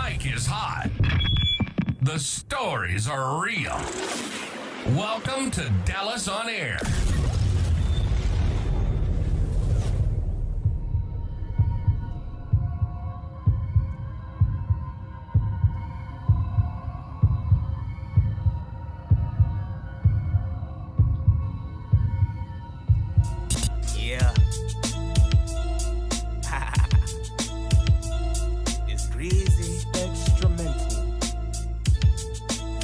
mic is hot. The stories are real. Welcome to Dallas on Air. Yeah. It's Greezy. Instrumental.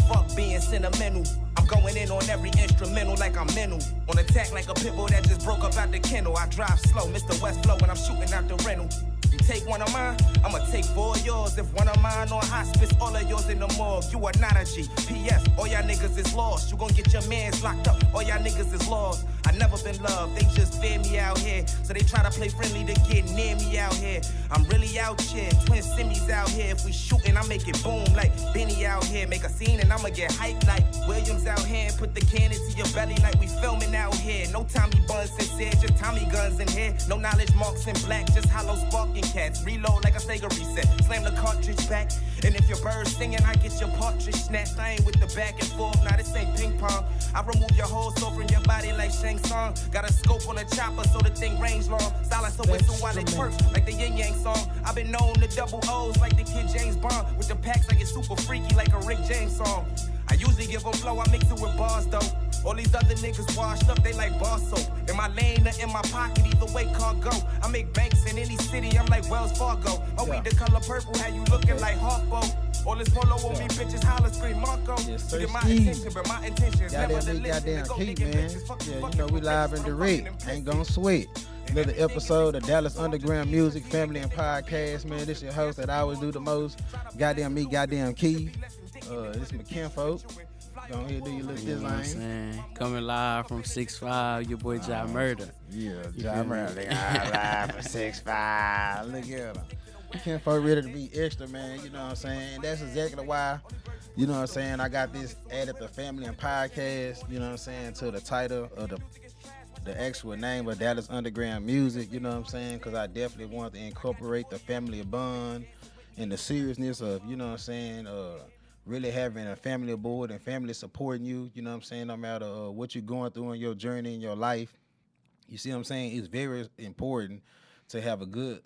Fuck being sentimental. I'm going in on every instrumental like I'm mental. On attack like a pit bull that just broke up out the kennel. I drive slow, Mr. West Flow when I'm shooting out the rental. You take one of mine, I'ma take 4 of yours. If one of mine on hospice, all of yours in the morgue. You are not a G. P.S. All y'all niggas is lost. You gon' get your mans locked up. All y'all niggas is lost. I never been loved. They just fear me out here. So they try to play friendly to get near me out here. I'm really out here. Twin Simmies out here. If we shootin', I make it boom like Benny out here. Make a scene and I'ma get hyped like Williams out here. And put the cannon to your belly like we filming out here. No Tommy buns sincere, just Tommy guns in here. No knowledge marks in black, just hollow sparking cats. Reload like a Sega reset. Slam the cartridge back. And if your bird's singing, I get your partridge snatched. I ain't with the back and forth. Now this ain't ping pong. I remove your whole soul from your body like Shang Tsung. Got a scope on the chopper so the thing range long. Silence a whistle while it twerks like the Yin Yang song. I've been known to double O's like the kid James Bond. With the packs I get super freaky like a Rick James song. I usually give them flow, I mix it with bars though. All these other niggas washed up, they like bar soap. In my lane or in my pocket, either way can't go. I make banks in any city, I'm like Wells Fargo. Oh, we the color purple, how you looking like Harpo. All this polo on me, bitches holler, scream Marco. Yes, To sir, get my Steve. attention, but my intentions never to listen. Goddamn To go keep, nigga man. bitches, fuck Yeah, you, you fuck know you we for live bitches, and but I'm direct. fucking Ain't gonna sweat. Another episode of Dallas Underground Music Family and Podcast, man. This your host that I always do the most. Goddamn me, goddamn Key. This my kinfolk. Go ahead and do your little You know what I'm design. saying? Coming live from 6'5", your boy Ja Murder. Yeah, You Ja feel me? Murder. Live for 6'5". Look at him. Kinfolk ready to be extra, man. You know what I'm saying? That's exactly why, you know what I'm saying, I got this added to Family and Podcast, you know what I'm saying, to the title of the actual name of Dallas Underground Music, you know what I'm saying? Because I definitely want to incorporate the family bond and the seriousness of, you know what I'm saying, really having a family aboard and family supporting you, you know what I'm saying, no matter what you're going through in your journey in your life. You see what I'm saying? It's very important to have a good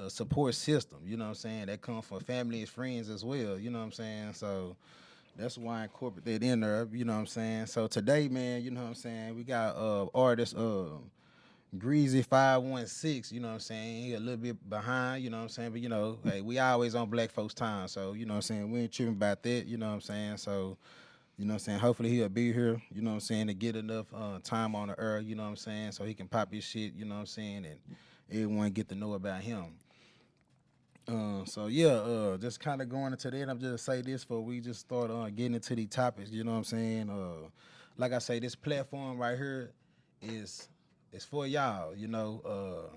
support system, you know what I'm saying, that comes from family and friends as well, you know what I'm saying? So that's why I incorporate that in there, you know what I'm saying? So today, man, you know what I'm saying, we got artist Greezy516, you know what I'm saying? He a little bit behind, you know what I'm saying? But, you know, hey, we always on black folks' time, so, you know what I'm saying? We ain't tripping about that, you know what I'm saying? So, you know what I'm saying? Hopefully he'll be here, you know what I'm saying, to get enough time on the air, you know what I'm saying? So he can pop his shit, you know what I'm saying? And everyone get to know about him. So yeah, just kind of going into that, I'm just say this before we just start getting into these topics, you know what I'm saying? Like I say, this platform right here is for y'all, you know.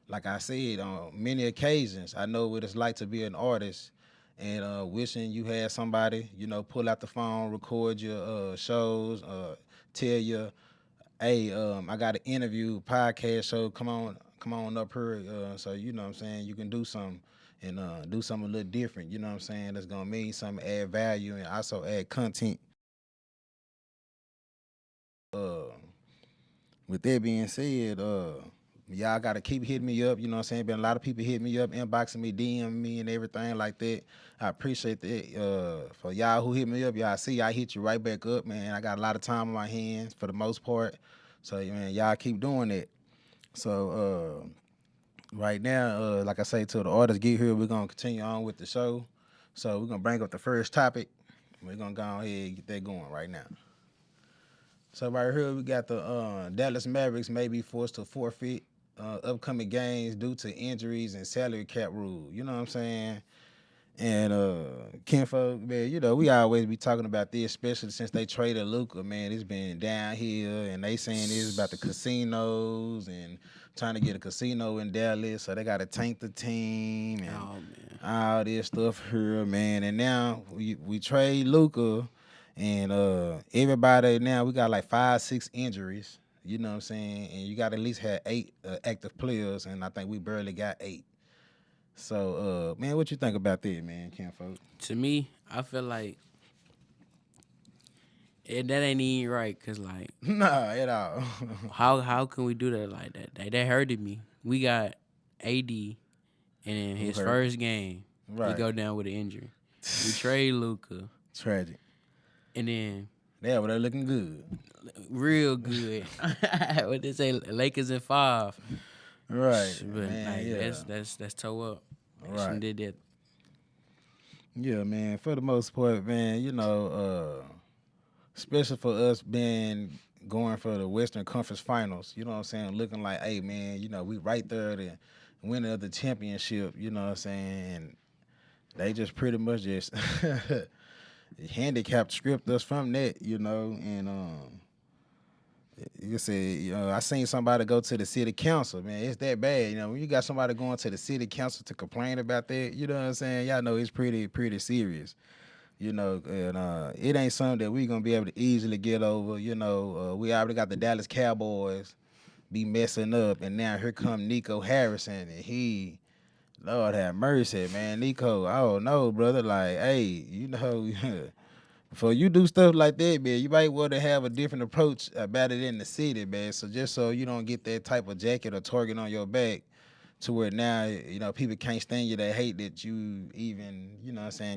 Like I said, on many occasions, I know what it's like to be an artist and wishing you had somebody, you know, pull out the phone, record your shows, tell you, hey, I got an interview, podcast show, come on up here, so you know what I'm saying, you can do something and do something a little different, you know what I'm saying, that's gonna mean something, add value and also add content. With that being said, y'all gotta keep hitting me up, you know what I'm saying? Been a lot of people hitting me up, inboxing me, DM me and everything like that. I appreciate that. For y'all who hit me up, y'all see I hit you right back up, man. I got a lot of time on my hands for the most part. So man, y'all keep doing that. So right now, like I say, till the artists get here, we're gonna continue on with the show. So we're gonna bring up the first topic. We're gonna go ahead and get that going right now. So right here we got the Dallas Mavericks may be forced to forfeit upcoming games due to injuries and salary cap rule. You know what I'm saying? And kinfolk, man, you know, we always be talking about this, especially since they traded Luka, man. It's been downhill, and they saying it's about the casinos and trying to get a casino in Dallas, so they got to tank the team and all this stuff here, man. And now we trade Luka, and everybody now we got like 5-6 injuries. You know what I'm saying? And you got to at least have 8 active players, and I think we barely got 8. So, man, what you think about that, man, Kinfolk? To me, I feel like that ain't even right. Cause like, Nah, at all. how can we do that like that? That hurted me. We got AD, and in Who his hurt? first game, he Right. go down with an injury. We trade Luca, Tragic. and then Yeah, but they're looking good. real good. What they say, Lakers in 5. Right, But man. like Yeah. that's toe up. They Right. shouldn't did that. Yeah, man. For the most part, man, especially for us being going for the Western Conference Finals, you know what I'm saying? Looking like, hey, man, we right there to win the championship, you know what I'm saying? And they just pretty much just handicapped script us from that, and you say, I seen somebody go to the city council, man. It's that bad, when you got somebody going to the city council to complain about that, you know what I'm saying? Y'all know it's pretty serious. And it ain't something that we gonna be able to easily get over. We already got the Dallas Cowboys be messing up, and now here come Nico Harrison, and he, Lord have mercy, man, Nico. I don't know, brother. Like, hey, before you do stuff like that, man, you might want to have a different approach about it in the city, man. So just so you don't get that type of jacket or target on your back, to where now, people can't stand you. They hate that you even,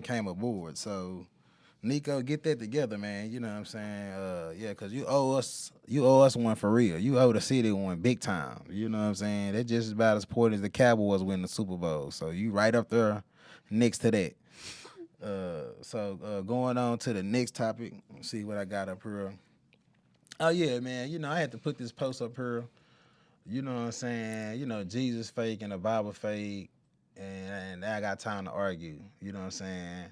came aboard. So, Nico, get that together, man. You know what I'm saying? Yeah, because you owe us one for real. You owe the city one big time. You know what I'm saying? That's just about as important as the Cowboys winning the Super Bowl. So you right up there next to that. So going on to the next topic, let's see what I got up here. Oh yeah, man. I had to put this post up here. You know what I'm saying? Jesus fake and the Bible fake, and I got time to argue. You know what I'm saying?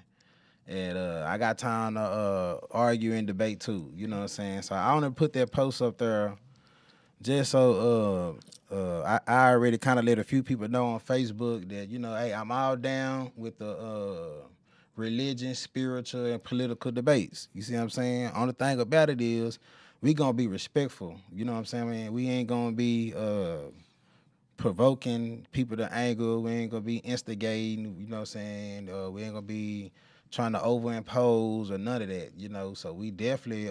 And I got time to argue and debate too. You know what I'm saying? So I want to put that post up there just so I already kind of let a few people know on Facebook that, hey, I'm all down with the religion, spiritual, and political debates. You see what I'm saying? Only thing about it is we gonna be respectful. You know what I'm saying, man? We ain't gonna be provoking people to anger. We ain't gonna be instigating. You know what I'm saying? We ain't gonna be trying to overimpose or none of that. So we definitely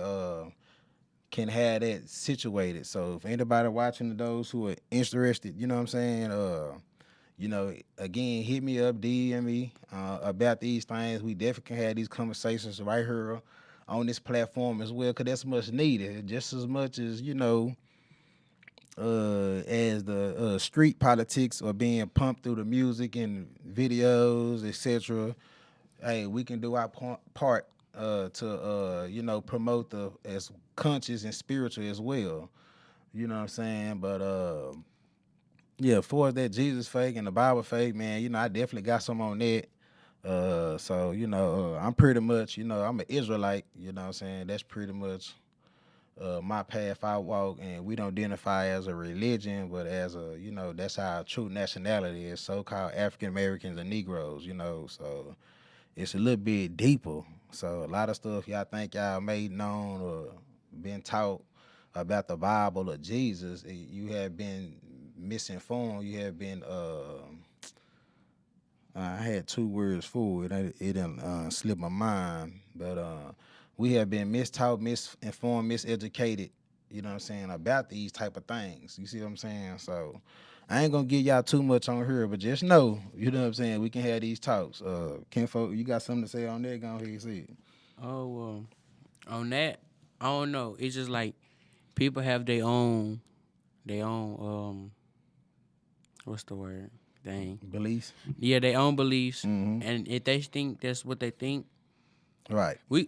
can have that situated. So if anybody watching, those who are interested, you know what I'm saying? Again, hit me up, DM me about these things. We definitely can have these conversations right here on this platform as well, because that's much needed, just as much as, as the street politics are being pumped through the music and videos, etc. Hey, we can do our part to promote the as conscious and spiritual as well. You know what I'm saying? But yeah, for that Jesus fake and the Bible fake, man, I definitely got some on that. So I'm pretty much, I'm an Israelite. You know what I'm saying? That's pretty much my path I walk, and we don't identify as a religion, but as a, that's our true nationality is so-called African Americans and Negroes. So it's a little bit deeper. So a lot of stuff y'all think y'all made known or been taught about the Bible or Jesus, you have been misinformed. You have been I had two words for it. It didn't slip my mind, but we have been mistaught, misinformed, miseducated. You know what I'm saying, about these type of things. You see what I'm saying? So I ain't gonna give y'all too much on here, but just know, you know what I'm saying, we can have these talks. Kinfolk, you got something to say on that? Go ahead and say it. Oh well, on that, I don't know. It's just like people have their own what's the word? Dang. Beliefs. Yeah, their own beliefs, Mm-hmm. and if they think that's what they think, Right. we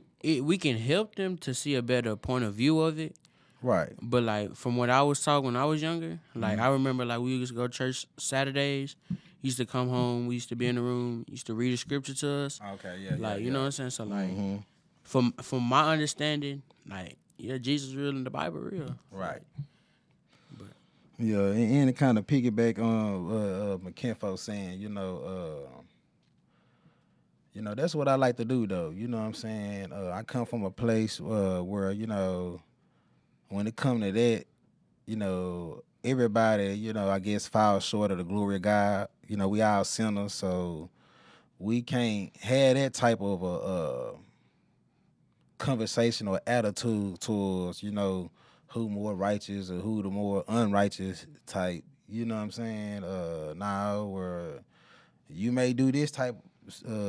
can help them to see a better point of view of it. Right. But like from what I was taught when I was younger, like I remember like we used to go to church Saturdays. Used to come home. We used to be in the room. Used to read the scripture to us. Okay. Yeah. Like you know what I'm saying. So like Mm-hmm. from my understanding, like yeah, Jesus real and the Bible real. Right. But Yeah, and to kind of piggyback on my kinfolk saying, that's what I like to do though. You know what I'm saying? I come from a place where, when it come to that, everybody, you know, I guess falls short of the glory of God. You know, we all sinners, so we can't have that type of a conversation or attitude towards, you know, who more righteous or who the more unrighteous type. You know what I'm saying? Now where you may do this type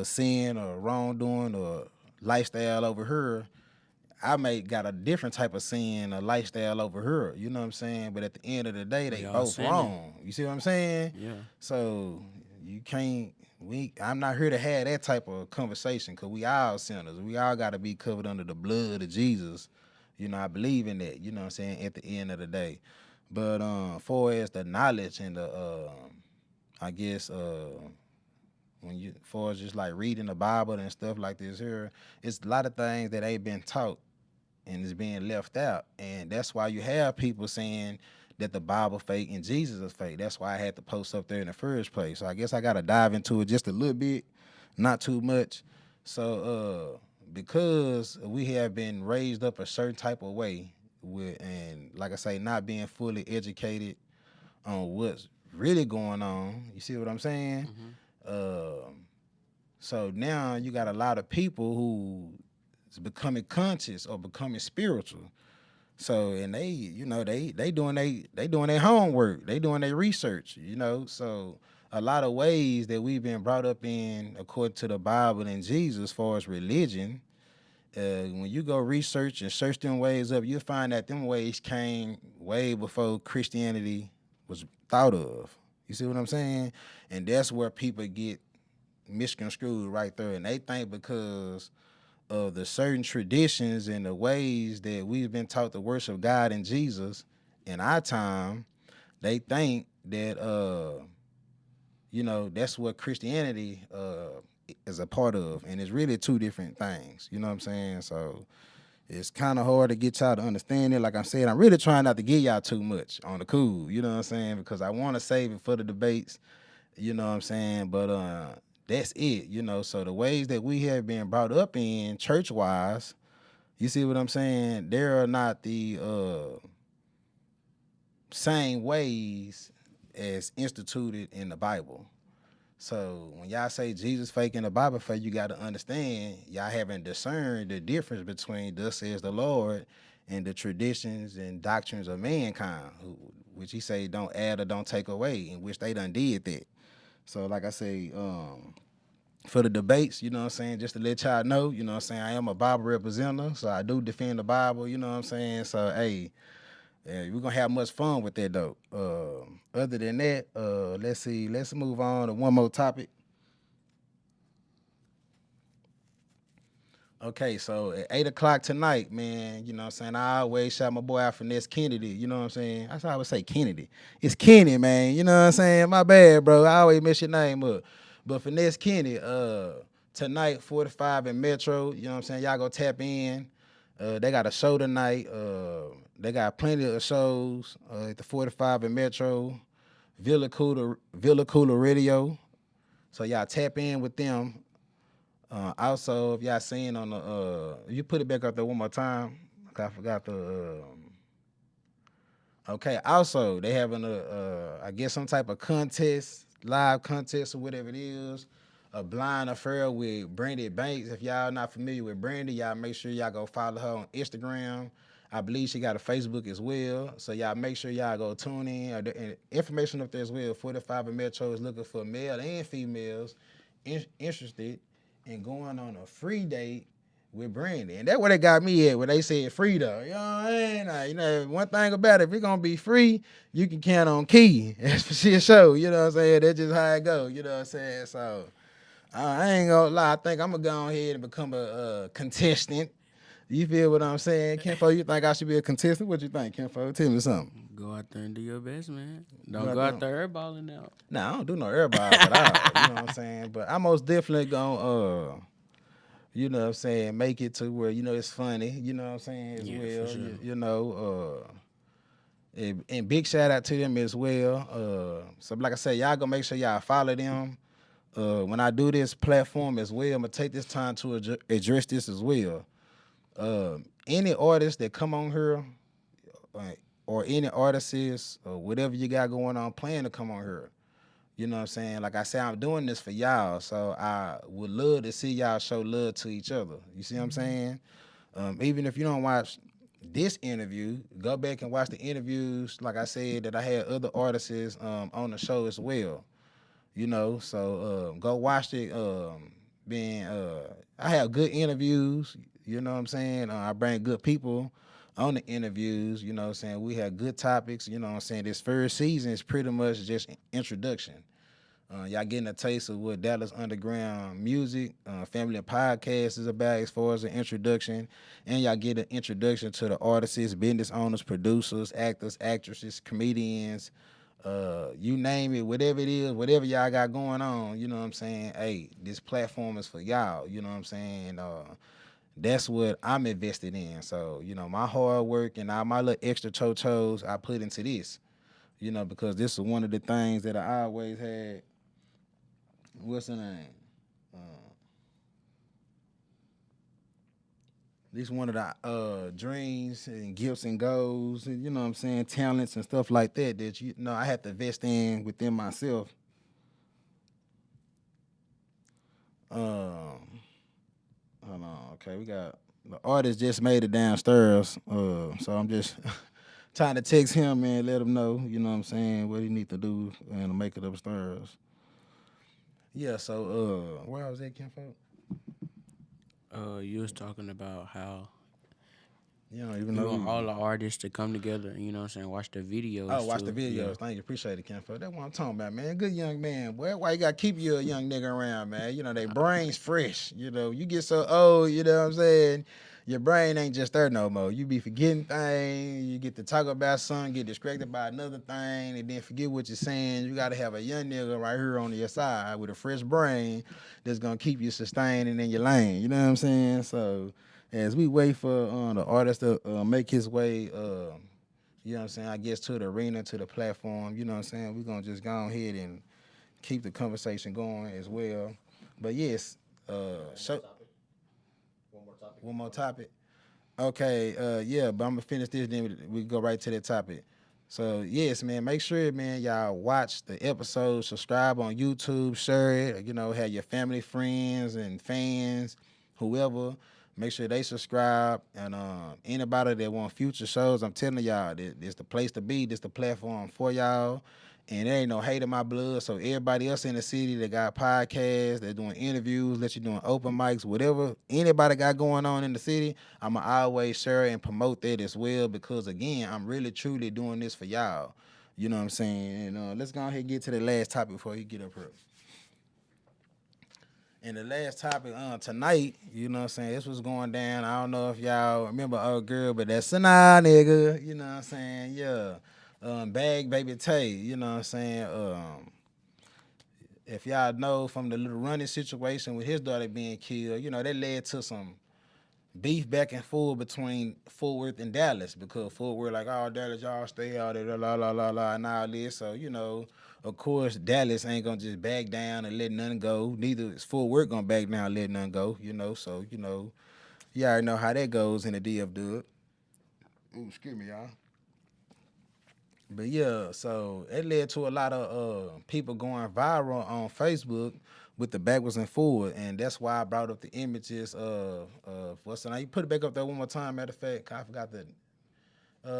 sin or wrongdoing or lifestyle over here. I may got a different type of sin or lifestyle over here. You know what I'm saying? But at the end of the day, they We all both sinning. wrong. You see what I'm saying? Yeah. So you can't. I'm not here to have that type of conversation because we all sinners. We all got to be covered under the blood of Jesus. You know, I believe in that. You know what I'm saying? At the end of the day, but far as the knowledge and the, I guess when you, far as just like reading the Bible and stuff like this here, it's a lot of things that ain't been taught and is being left out, and that's why you have people saying that the Bible fake and Jesus is fake. That's why I had to post up there in the first place. So I guess I got to dive into it just a little bit, not too much. So because we have been raised up a certain type of way, and like I say, not being fully educated on what's really going on. You see what I'm saying? So now you got a lot of people who is becoming conscious or becoming spiritual. So and they, you know, they doing their homework, they doing their research, you know. So a lot of ways that we've been brought up in according to the Bible and Jesus as far as religion, when you go research and search them ways up, you'll find that them ways came way before Christianity was thought of. You see what I'm saying? And that's where people get misconstrued right there. And they think because of the certain traditions and the ways that we've been taught to worship God and Jesus in our time, they think that you know, that's what Christianity is a part of, and it's really two different things. You know what I'm saying? So it's kind of hard to get y'all to understand it. Like I'm saying, I'm really trying not to give y'all too much on the cool. You know what I'm saying? Because I want to save it for the debates. You know what I'm saying? But that's it, you know. So the ways that we have been brought up in church-wise, you see what I'm saying? There are not the same ways as instituted in the Bible. So when y'all say Jesus fake in the Bible fake, you got to understand y'all haven't discerned the difference between thus says the Lord and the traditions and doctrines of mankind, which he say don't add or don't take away, in which they done did that. So like I say, for the debates, you know what I'm saying, just to let y'all know, you know what I'm saying, I am a Bible representative, so I do defend the Bible, you know what I'm saying? So, hey, we're going to have much fun with that, though. Other than that, let's move on to one more topic. Okay, so at 8 o'clock tonight, man, you know what I'm saying, I always shout my boy out Finesse Kennedy, you know what I'm saying? That's how I would say Kennedy. It's Kenny, man, you know what I'm saying? My bad, bro. I always mess your name up. But Finesse Kennedy, tonight, 45 in Metro, you know what I'm saying? Y'all go tap in. They got a show tonight. They got plenty of shows at the 45 in Metro, Villa Cooler Radio. So y'all tap in with them. Also, if y'all seen on the, you put it back up there one more time. I forgot the. Okay. Also, they having I guess some type of contest, live contest or whatever it is. A blind affair with Brandy Banks. If y'all not familiar with Brandy, y'all make sure y'all go follow her on Instagram. I believe she got a Facebook as well. So y'all make sure y'all go tune in. And information up there as well. 45 and Metro is looking for male and females interested in going on a free date with Brandy. And that's what they got me at, where they said free though. You know what I mean? You know, one thing about it, if it's gonna be free, you can count on Key. That's for sure. You know what I'm saying? That's just how it go. You know what I'm saying? So I ain't gonna lie. I think I'm gonna go ahead and become a contestant. You feel what I'm saying? Kenfo, you think I should be a contestant? What you think, Kenfo? Tell me something. Go out there and do your best, man. Don't go out there airballing out. Nah, I don't do no airball at all. You know what I'm saying? But I most definitely gonna, you know what I'm saying, make it to where, you know, it's funny. You know what I'm saying? As well. For sure. You know, and big shout out to them as well. So like I said, y'all gonna make sure y'all follow them. When I do this platform as well, I'm gonna take this time to address this as well. Any artists that come on here, or any artists or whatever you got going on, plan to come on here. You know what I'm saying? Like I said, I'm doing this for y'all, so I would love to see y'all show love to each other. You see what I'm saying? Even if you don't watch this interview, go back and watch the interviews. Like I said, that I had other artists on the show as well. You know, so go watch it. Being I have good interviews. You know what I'm saying? I bring good people on the interviews. You know what I'm saying? We have good topics. You know what I'm saying? This first season is pretty much just introduction. Y'all getting a taste of what Dallas Underground music, family and podcast is about as far as an introduction. And y'all get an introduction to the artists, business owners, producers, actors, actresses, comedians, you name it, whatever it is, whatever y'all got going on, you know what I'm saying? Hey, this platform is for y'all, you know what I'm saying? That's what I'm invested in. So, you know, my hard work and all my little extra chochos I put into this, you know, because this is one of the things that I always had. What's the name? This one of the dreams and gifts and goals, and you know what I'm saying, talents and stuff like that that you know I have to invest in within myself. Hold on, okay, we got the artist just made it downstairs, so I'm just trying to text him and let him know, you know what I'm saying, what he need to do and make it upstairs. Yeah, so where I was at, Kim folk? You was talking about how You don't even you know. want all the artists to come together and, you know what I'm saying, watch the videos. Oh, watch the too. videos. Yeah. Thank you. Appreciate it, Ken. That's what I'm talking about, man. Good young man, boy. Why you gotta keep your young nigga around, man? You know, they brains fresh. You know, you get so old, you know what I'm saying? Your brain ain't just there no more. You be forgetting things. You get to talk about something, get distracted by another thing, and then forget what you're saying. You gotta have a young nigga right here on your side with a fresh brain that's gonna keep you sustaining in your lane. You know what I'm saying? So as we wait for the artist to make his way you know what I'm saying, I guess to the arena, to the platform, you know what I'm saying, we're going to just go ahead and keep the conversation going as well. But yes, one more topic. Okay, yeah, but I'm going to finish this, then we go right to that topic. So, yes, man, make sure, man, y'all watch the episode, subscribe on YouTube, share it, you know, have your family, friends, and fans, whoever. Make sure they subscribe. And anybody that want future shows, I'm telling y'all, this the place to be. This the platform for y'all. And there ain't no hate in my blood. So everybody else in the city that got podcasts, they're doing interviews, let you doing open mics, whatever anybody got going on in the city, I'ma always share and promote that as well. Because again, I'm really truly doing this for y'all. You know what I'm saying? And let's go ahead and get to the last topic before you get up here. And the last topic tonight, you know what I'm saying, this was going down. I don't know if y'all remember old girl, but that's Sanaa nigga, you know what I'm saying? Yeah. Bag Baby Tay, you know what I'm saying? If y'all know from the little running situation with his daughter being killed, you know, that led to some beef back and forth between Fort Worth and Dallas because Fort Worth like, oh, Dallas, y'all stay out there, la, la, la, la, and all this. So, you know, of course, Dallas ain't going to just back down and let nothing go. Neither is Fort Worth going to back down and let nothing go, you know. So, you know, you already know how that goes in the DF Dub. Ooh, excuse me, y'all. But yeah, so it led to a lot of people going viral on Facebook with the backwards and forward, and that's why I brought up the images of what's the name. You put it back up there one more time. Matter of fact, I forgot that.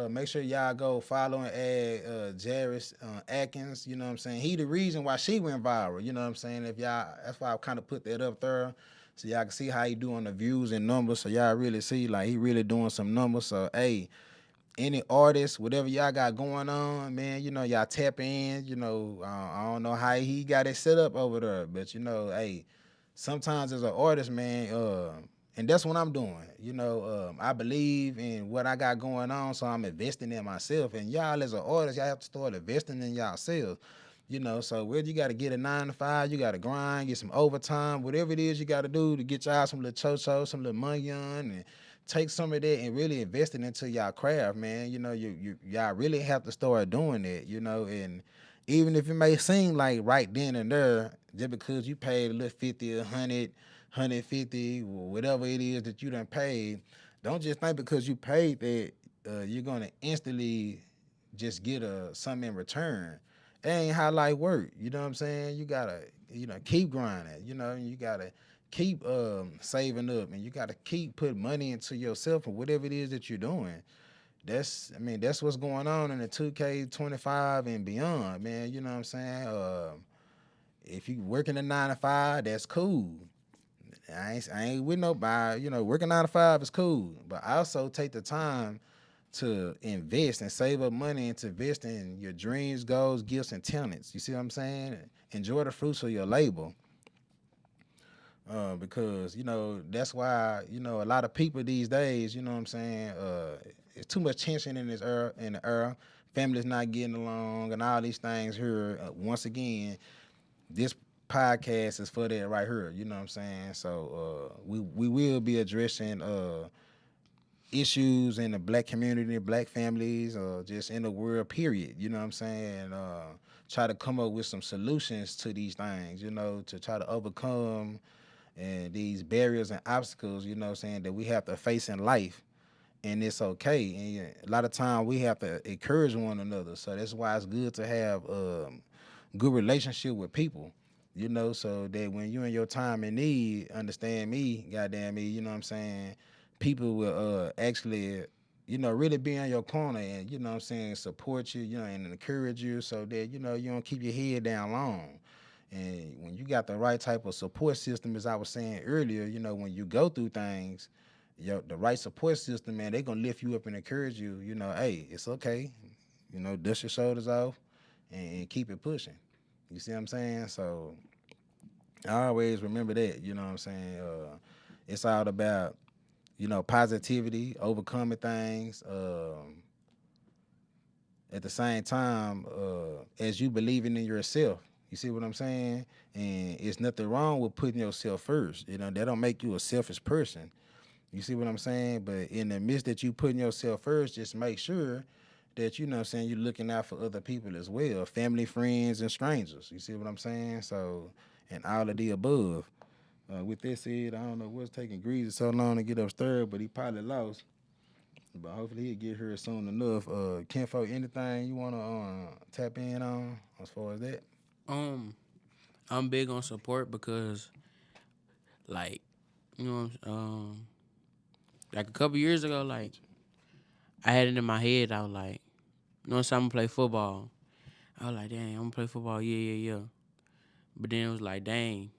Make sure y'all go follow and add Jairus Atkins. You know what I'm saying? He the reason why she went viral. You know what I'm saying? If y'all, that's why I kind of put that up there, so y'all can see how he doing the views and numbers. So y'all really see like he really doing some numbers. So hey, any artist, whatever y'all got going on, man, you know, y'all tap in. You know, I don't know how he got it set up over there, but you know, hey, sometimes as an artist, man, and that's what I'm doing. You know, I believe in what I got going on, so I'm investing in myself. And y'all as an artist, y'all have to start investing in yourselves. You know, so whether you got to get a 9 to 5, you got to grind, get some overtime, whatever it is you got to do to get y'all some little cho-cho, some little money on, and take some of that and really invest it into y'all craft, man. You know, y'all really have to start doing that, you know, and even if it may seem like right then and there, just because you paid a little 50, 100, 150, whatever it is that you done paid, don't just think because you paid that, you're gonna instantly just get something in return. It ain't how life work. You know what I'm saying? You gotta, keep grinding. You gotta keep saving up, and you gotta keep putting money into yourself or whatever it is that you're doing. That's what's going on in the 2K25 and beyond, man. You know what I'm saying? If you working a 9 to 5, that's cool. I ain't with nobody. Working 9 to 5 is cool, but also take the time to invest and save up money and to invest in your dreams, goals, gifts, and talents. You see what I'm saying? Enjoy the fruits of your labor. Because that's why a lot of people these days, you know what I'm saying, it's too much tension in the era. Families not getting along and all these things here. Once again, this podcast is for that right here. You know what I'm saying? So we will be addressing issues in the black community, black families, just in the world, period. You know what I'm saying? Try to come up with some solutions to these things, to try to overcome and these barriers and obstacles, you know what I'm saying, that we have to face in life. And it's okay. And a lot of time we have to encourage one another. So that's why it's good to have good relationship with people, so that when you in your time in need, understand me, goddamn me, you know what I'm saying, people will actually, really be in your corner and, you know what I'm saying, support you, and encourage you so that, you don't keep your head down long. And when you got the right type of support system, as I was saying earlier, when you go through things, the right support system, man, they gonna lift you up and encourage you. Hey, it's okay. Dust your shoulders off and keep it pushing. You see what I'm saying? So I always remember that. You know what I'm saying? It's all about positivity, overcoming things. At the same time, as you believing in yourself. You see what I'm saying? And it's nothing wrong with putting yourself first. That don't make you a selfish person. You see what I'm saying? But in the midst that you putting yourself first, just make sure that, what I'm saying, you're looking out for other people as well, family, friends, and strangers. You see what I'm saying? So, and all of the above. With that said, I don't know what's taking Greezy so long to get upstairs, but he probably lost. But hopefully he'll get here soon enough. Kenfo, anything you want to tap in on as far as that? I'm big on support because, like, like a couple years ago, like, I had it in my head. I was like, I'm gonna play football. I was like, dang, I'm gonna play football. Yeah. But then it was like, dang,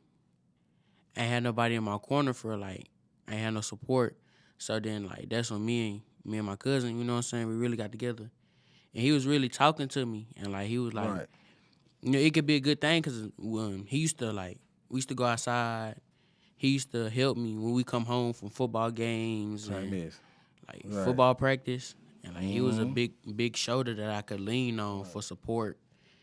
I ain't had nobody in my corner for like, I ain't had no support. So then like that's when me and my cousin, you know what I'm saying, we really got together. And he was really talking to me, and like he was like, Right. it could be a good thing because he used to like we used to go outside. He used to help me when we come home from football games and like Right. football practice. And like he was a big shoulder that I could lean on for support.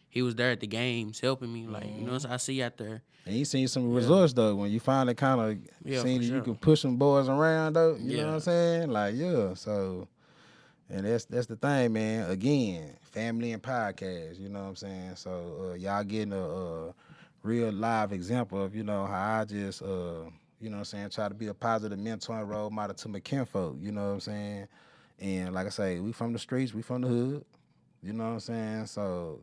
He was there at the games helping me, like so I see you out there. And you seen some results though when you finally kind of seen that you could push some boys around though. You know what I'm saying? Like so, and that's the thing, man. Again, family and podcast. You know what I'm saying? So y'all getting a real live example of how I just what I'm saying, try to be a positive mentor and role model to my kinfolk. You know what I'm saying? And like I say, we from the streets, we from the hood. You know what I'm saying? So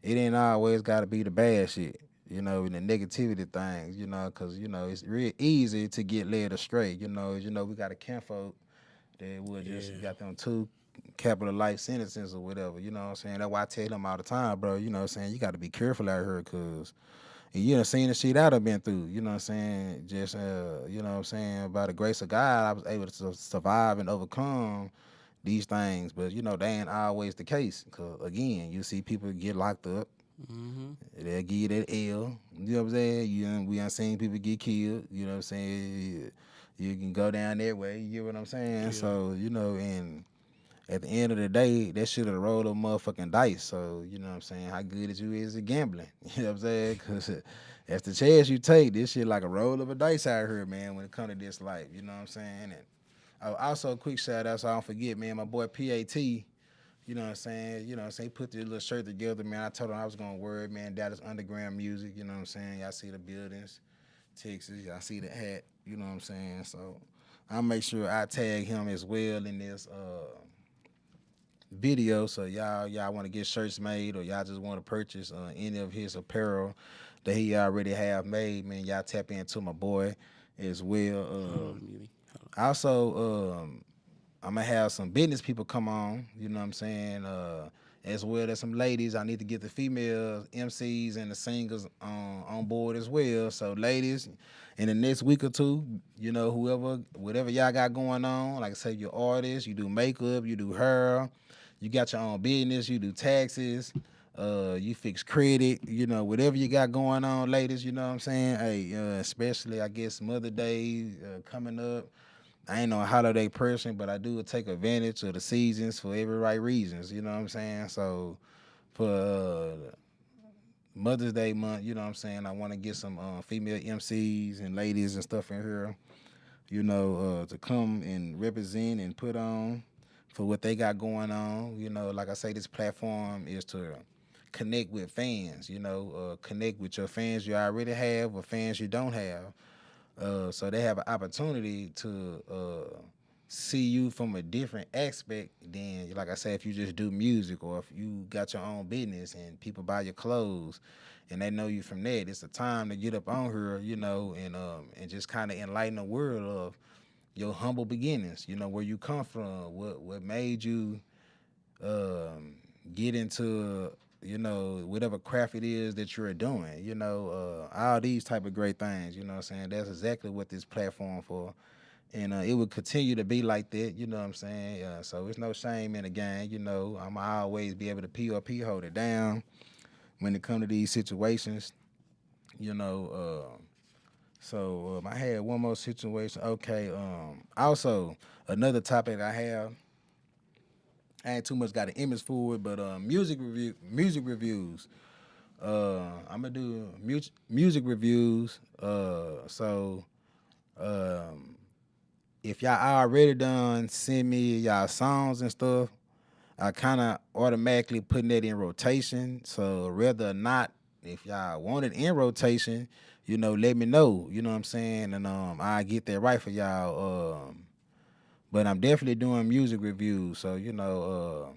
it ain't always got to be the bad shit, and the negativity things, because, it's real easy to get led astray. We got a kinfolk that will just got them 2 capital life sentences or whatever, you know what I'm saying? That's why I tell them all the time, bro, you know what I'm saying? You got to be careful out here because you done seen the shit I done been through, you know what I'm saying? Just, you know what I'm saying? By the grace of God, I was able to survive and overcome these things, but they ain't always the case. Cause again, you see people get locked up, they'll give you that L. You know what I'm saying? We ain't seen people get killed. You know what I'm saying? You can go down that way. You get what I'm saying? Yeah. So and at the end of the day, that shit will roll a motherfucking dice. So you know what I'm saying? How good is you is at gambling? You know what I'm saying? Cause that's the chance you take. This shit like a roll of a dice out here, man. When it comes to this life, you know what I'm saying? And also, a quick shout out, so I don't forget, man, my boy PAT, you know what I'm saying? He put this little shirt together, man. I told him I was going to wear it, man. Dallas Underground Music, you know what I'm saying? Y'all see the buildings, Texas, y'all see the hat, you know what I'm saying? So I'll make sure I tag him as well in this video. So y'all want to get shirts made, or y'all just want to purchase any of his apparel that he already have made, man, y'all tap into my boy as well. Also, I'm gonna have some business people come on, you know what I'm saying? As well as some ladies. I need to get the female MCs and the singers on board as well. So ladies, in the next week or two, you know, whatever y'all got going on, like I say, you're artists, you do makeup, you do hair, you got your own business, you do taxes, you fix credit, you know, whatever you got going on, ladies, you know what I'm saying? Hey, especially I guess Mother Day coming up. I ain't no holiday person, but I do take advantage of the seasons for every right reasons. You know what I'm saying? So for Mother's Day month, you know what I'm saying, I want to get some female MCs and ladies and stuff in here, you know, to come and represent and put on for what they got going on. You know, like I say, this platform is to connect with fans, you know, connect with your fans you already have or fans you don't have. So they have an opportunity to see you from a different aspect than, like I said, if you just do music or if you got your own business and people buy your clothes and they know you from that. It's a time to get up on here, you know, and just kind of enlighten the world of your humble beginnings. You know, where you come from, what made you get into, you know, whatever craft it is that you're doing, you know, all these type of great things, you know what I'm saying? That's exactly what this platform for. And it would continue to be like that, you know what I'm saying? So it's no shame in the game, you know. I'm always be able to POP hold it down when it come to these situations, you know. So I had one more situation. Okay, also another topic I have, I ain't too much got an image for it, but music reviews. I'm gonna do music reviews. So if y'all already done send me y'all songs and stuff, I kind of automatically putting that in rotation. So whether or not, if y'all want it in rotation, you know, let me know. You know what I'm saying, and I get that right for y'all. But I'm definitely doing music reviews, so you know,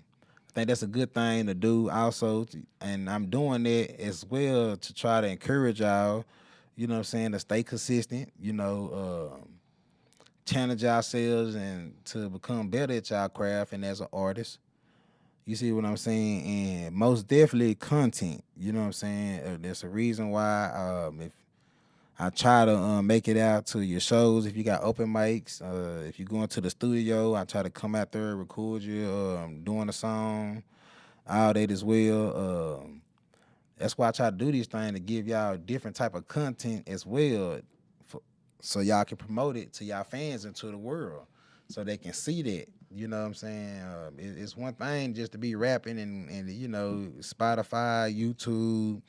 I think that's a good thing to do also, and I'm doing that as well to try to encourage y'all, you know what I'm saying, to stay consistent, you know, challenge yourselves and to become better at y'all craft and as an artist. You see what I'm saying? And most definitely content, you know what I'm saying? There's a reason why if I try to make it out to your shows. If you got open mics, if you go into the studio, I try to come out there, record you doing a song, all that as well. That's why I try to do these things, to give y'all different type of content as well, so y'all can promote it to y'all fans and to the world, so they can see that. You know what I'm saying? It's one thing just to be rapping and you know, Spotify, YouTube,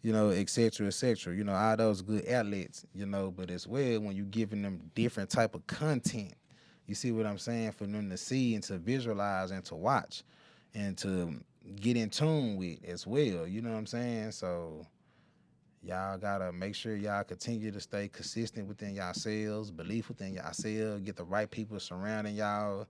you know, et cetera, et cetera. You know, all those good outlets, you know, but as well when you giving them different type of content, you see what I'm saying, for them to see and to visualize and to watch and to get in tune with as well. You know what I'm saying? So y'all gotta make sure y'all continue to stay consistent within yourselves, belief within yourselves, get the right people surrounding y'all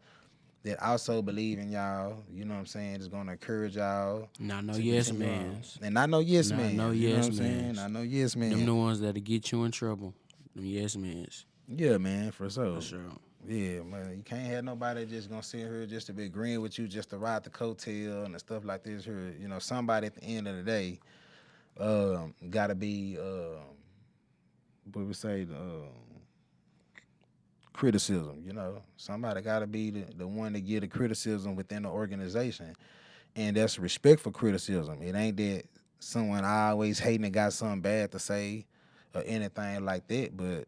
that also believe in y'all, you know what I'm saying, is gonna encourage y'all. Not no yes mans. And not no yes Not man. no You know what yes I'm saying? mans. Not no yes man. Them the ones that'll get you in trouble. Them yes mans. Yeah, man, for sure. For sure. Yeah, man. You can't have nobody just gonna sit here just to be agreeing with you, just to ride the coattail and stuff like this here. You know, somebody at the end of the day gotta be what we say, criticism, you know. Somebody gotta be the one to get the criticism within the organization. And that's respectful criticism. It ain't that someone always hating and got something bad to say or anything like that. But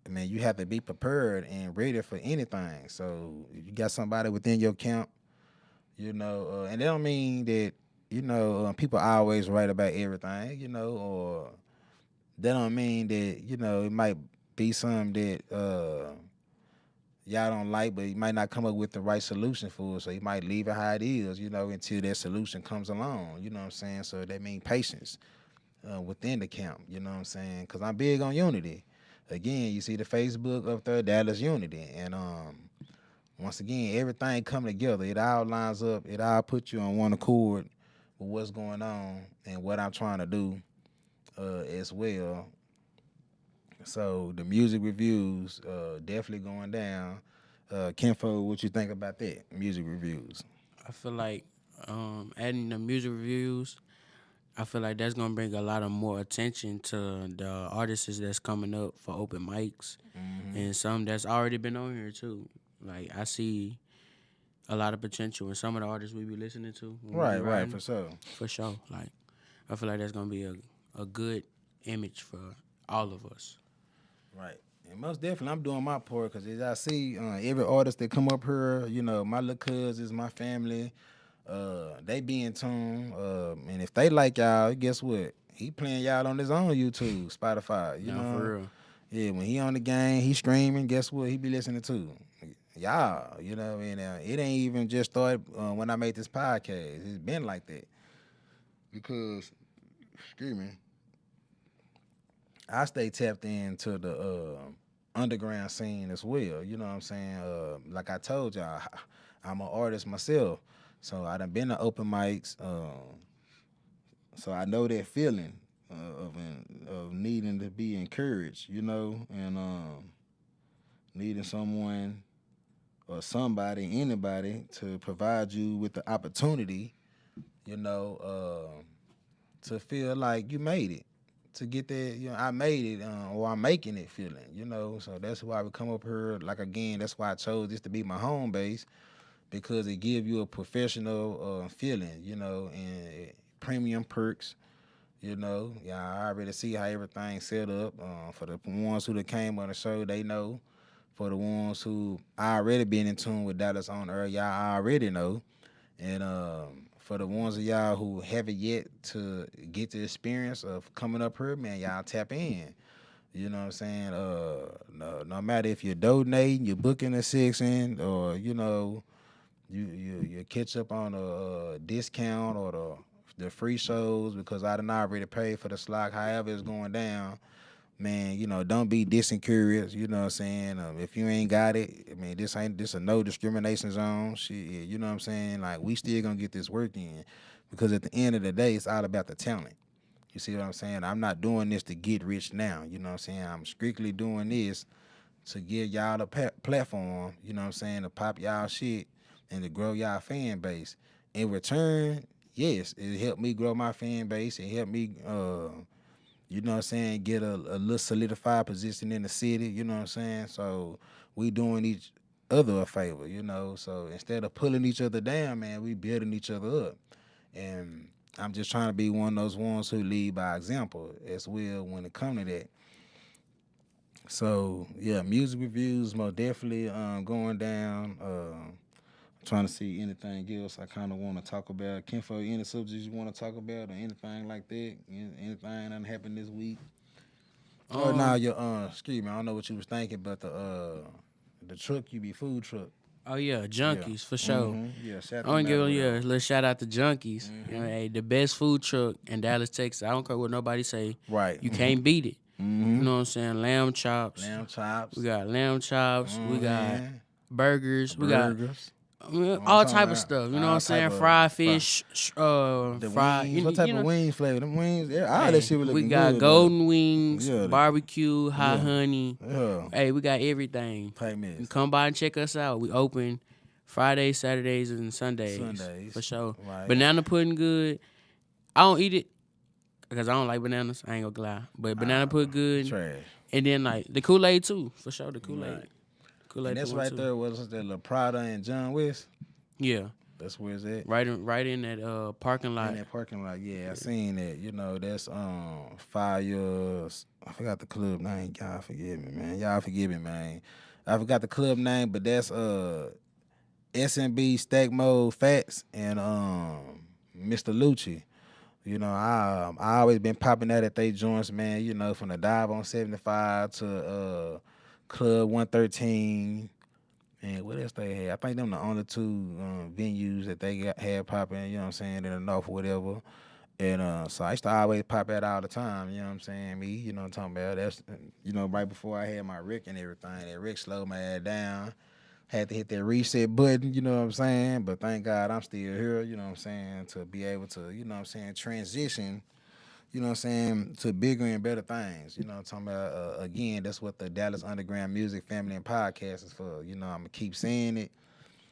I mean, you have to be prepared and ready for anything. So if you got somebody within your camp, you know, and that don't mean that, you know, people always right about everything, you know, or that don't mean that, you know, it might be something that y'all don't like, but you might not come up with the right solution for it. So you might leave it how it is, you know, until that solution comes along. You know what I'm saying? So that means patience within the camp. You know what I'm saying? Because I'm big on unity. Again, you see the Facebook up there, Dallas Unity, and once again, everything come together. It all lines up. It all put you on one accord with what's going on and what I'm trying to do as well. So the music reviews definitely going down. Kenfo, what you think about that? Music reviews. I feel like adding the music reviews, I feel like that's gonna bring a lot of more attention to the artists that's coming up for open mics, and some that's already been on here too. Like I see a lot of potential in some of the artists we be listening to. When we be Right, riding, for sure. for sure. Like I feel like that's gonna be a good image for all of us. Right. And most definitely, I'm doing my part because as I see every artist that come up here, my little cousins, my family, they be in tune. And if they like y'all, guess what? He playing y'all on his own YouTube, Spotify. You Nah, know, for real. yeah. When he on the game, he streaming. Guess what? He be listening to y'all. And it ain't even just started when I made this podcast. It's been like that because, excuse me, I stay tapped into the underground scene as well. You know what I'm saying? Like I told y'all, I'm an artist myself. So I done been to open mics. So I know that feeling of needing to be encouraged, and needing someone or somebody, anybody, to provide you with the opportunity, to feel like you made it. To get that, I made it, or I'm making it feeling. So that's why we come up here. Like again, that's why I chose this to be my home base because it give you a professional feeling, and premium perks. I already see how everything's set up. For the ones who that came on the show, they know. For the ones who already been in tune with Dallas on Earth, y'all already know. And for the ones of y'all who haven't yet to get the experience of coming up here, man, y'all tap in. You know what I'm saying? No matter if you're donating, you're booking a section, or you catch up on a discount or the free shows because I done already paid for the slot. However it's going down, man, don't be disencouraged. You know what I'm saying? If you ain't got it, I mean, this a no discrimination zone. Shit, you know what I'm saying? Like, we still gonna get this work in because at the end of the day, it's all about the talent. You see what I'm saying? I'm not doing this to get rich now. You know what I'm saying? I'm strictly doing this to give y'all a platform, you know what I'm saying, to pop y'all shit and to grow y'all fan base. In return, yes, it helped me grow my fan base. It helped me, you know what I'm saying, get a little solidified position in the city, you know what I'm saying? So we doing each other a favor, So instead of pulling each other down, man, we building each other up. And I'm just trying to be one of those ones who lead by example as well when it comes to that. So yeah, music reviews most definitely going down. Trying to see anything else I kind of want to talk about. Kenfo, any subjects you want to talk about or anything like that? Anything that happened this week? Now your excuse me, I don't know what you was thinking, but the truck you be food truck. Oh yeah, Junkies for sure. Yeah, shout I want to give a out. little shout out to Junkies. Hey, the best food truck in Dallas, Texas. I don't care what nobody say. Right. You can't beat it. You know what I'm saying? Lamb chops. Lamb chops. We got lamb chops. We got burgers. We burgers. got all type of stuff. You know what I'm saying? Fried fish. The fried. wings. What type of wings flavor? Them wings. All that shit was looking We got good, golden wings, Yeah, barbecue, hot honey. Yeah. Hey, we got everything. Payment. You come by and check us out. We open Fridays, Saturdays, and Sundays. For sure. Right. Banana pudding good. I don't eat it because I don't like bananas. I ain't gonna lie. But banana pudding good. Trash. And then like the Kool-Aid too. For sure, the Kool-Aid. Right. Kool-Aid And that's the right too. there. Was that La Prada and John West? Yeah. That's where it's at. Right in that parking lot. In that parking lot, yeah, I seen that. That's Fires. I forgot the club name. Y'all forgive me, man. I forgot the club name, but that's SMB Stack Mode Fats and Mr. Lucci. I always been popping that at they joints, man. From the dive on 75 to Club 113. And what else they had? I think them the only two venues that they had popping, you know what I'm saying, in the north or whatever. And so I used to always pop that all the time, you know what I'm saying? Me, you know what I'm talking about? That's, right before I had my Rick and everything. That Rick slowed my ass down. had to hit that reset button, you know what I'm saying? But thank God I'm still here, you know what I'm saying, to be able to, you know what I'm saying, transition, you know what I'm saying, to bigger and better things. You know what I'm talking about? Again, that's what the Dallas Underground Music Family and Podcast is for. You know, I'm going to keep saying it.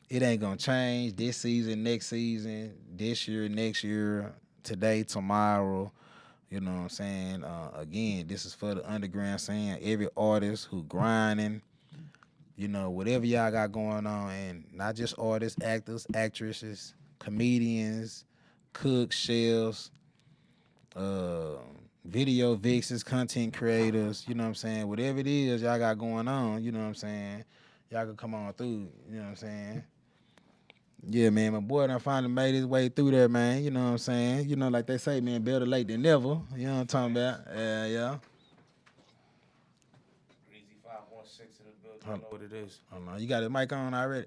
It ain't going to change this season, next season, this year, next year, today, tomorrow. You know what I'm saying? Again, this is for the underground scene. Every artist who grinding, you know, whatever y'all got going on, and not just artists, actors, actresses, comedians, cooks, chefs, video vixens, content creators, you know what I'm saying? Whatever it is y'all got going on, you know what I'm saying? Y'all can come on through, you know what I'm saying? Yeah, man, my boy done finally made his way through there, man. You know what I'm saying? You know, like they say, man, better late than never. You know what I'm talking about? Yeah. Greezy516 in the building. You know what it is. Oh, no, you got the mic on already?